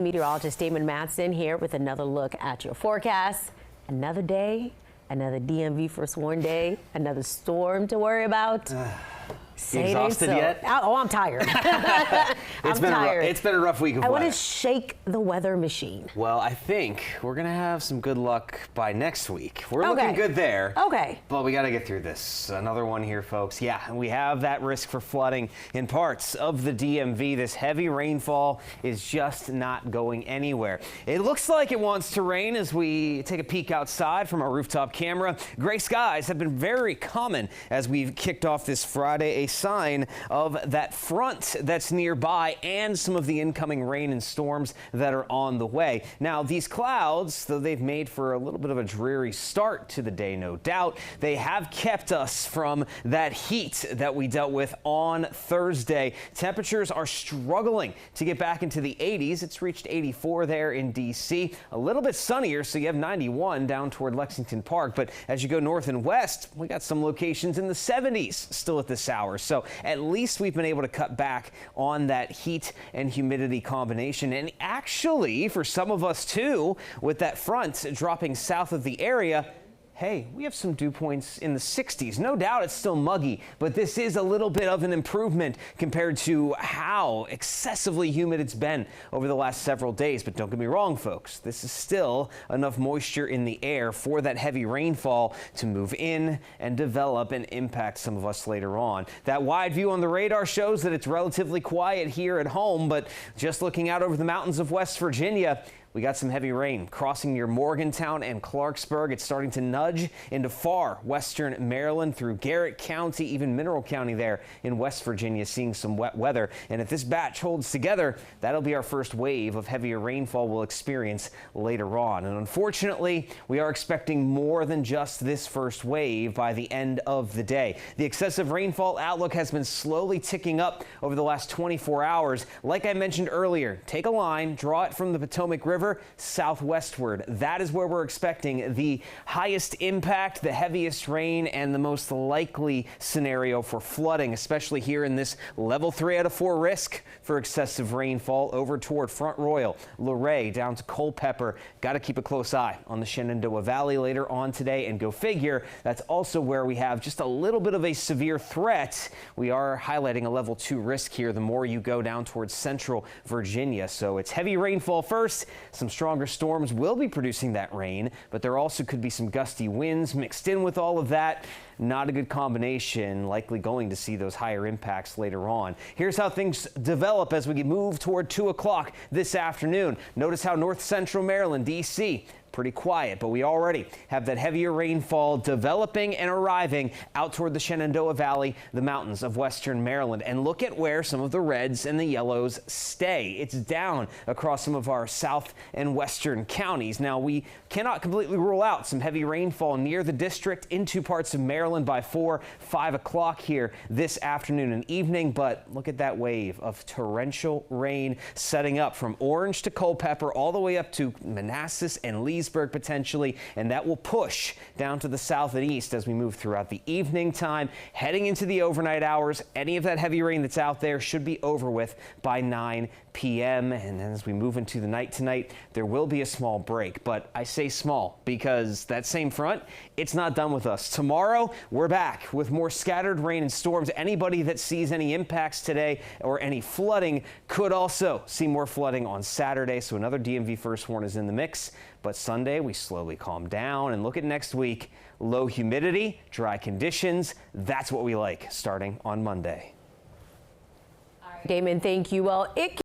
Meteorologist Damon Matson here with another look at your forecast. Another day, another DMV first warn day, another storm to worry about. Exhausted yet? Oh, I'm tired. It's been a rough week of weather. I want to shake the weather machine. Well, I think we're going to have some good luck by next week. We're looking good there. Okay. But we got to get through this. Another one here, folks. Yeah, we have that risk for flooding in parts of the DMV. This heavy rainfall is just not going anywhere. It looks like it wants to rain as we take a peek outside from our rooftop camera. Gray skies have been very common as we've kicked off this Friday, a sign of that front that's nearby and some of the incoming rain and storms that are on the way. Now, these clouds, though they've made for a little bit of a dreary start to the day, no doubt, they have kept us from that heat that we dealt with on Thursday. Temperatures are struggling to get back into the 80s. It's reached 84 there in D.C. A little bit sunnier, so you have 91 down toward Lexington Park. But as you go north and west, we got some locations in the 70s still at this hour. So at least we've been able to cut back on that heat and humidity combination. And actually, for some of us too, with that front dropping south of the area, hey, we have some dew points in the 60s. No doubt it's still muggy, but this is a little bit of an improvement compared to how excessively humid it's been over the last several days. But don't get me wrong, folks, this is still enough moisture in the air for that heavy rainfall to move in and develop and impact some of us later on. That wide view on the radar shows that it's relatively quiet here at home, but just looking out over the mountains of West Virginia, we got some heavy rain crossing near Morgantown and Clarksburg. It's starting to nudge into far western Maryland through Garrett County, even Mineral County there in West Virginia, seeing some wet weather. And if this batch holds together, that'll be our first wave of heavier rainfall we'll experience later on. And unfortunately, we are expecting more than just this first wave by the end of the day. The excessive rainfall outlook has been slowly ticking up over the last 24 hours. Like I mentioned earlier, take a line, draw it from the Potomac River southwestward. That is where we're expecting the highest impact, the heaviest rain, and the most likely scenario for flooding, especially here in this level 3 out of 4 risk for excessive rainfall over toward Front Royal, Luray, down to Culpeper. Got to keep a close eye on the Shenandoah Valley later on today, and go figure, that's also where we have just a little bit of a severe threat. We are highlighting a level 2 risk here the more you go down towards central Virginia. So it's heavy rainfall first. Some stronger storms will be producing that rain, but there also could be some gusty winds mixed in with all of that. Not a good combination, likely going to see those higher impacts later on. Here's how things develop as we move toward 2 o'clock this afternoon. Notice how north central Maryland, D.C., pretty quiet, but we already have that heavier rainfall developing and arriving out toward the Shenandoah Valley, the mountains of western Maryland. And look at where some of the reds and the yellows stay. It's down across some of our south and western counties. Now, we cannot completely rule out some heavy rainfall near the district into parts of Maryland by 4, 5 o'clock here this afternoon and evening. But look at that wave of torrential rain setting up from Orange to Culpeper all the way up to Manassas and Leesburg potentially, and that will push down to the south and east as we move throughout the evening time. Heading into the overnight hours, any of that heavy rain that's out there should be over with by 9 p.m. And then as we move into the night tonight, there will be a small break, but I say small because that same front, it's not done with us. Tomorrow, we're back with more scattered rain and storms. Anybody that sees any impacts today or any flooding could also see more flooding on Saturday. So another DMV first warn is in the mix. But Sunday, we slowly calm down and look at next week. Low humidity, dry conditions. That's what we like starting on Monday. Damon, thank you. Well, it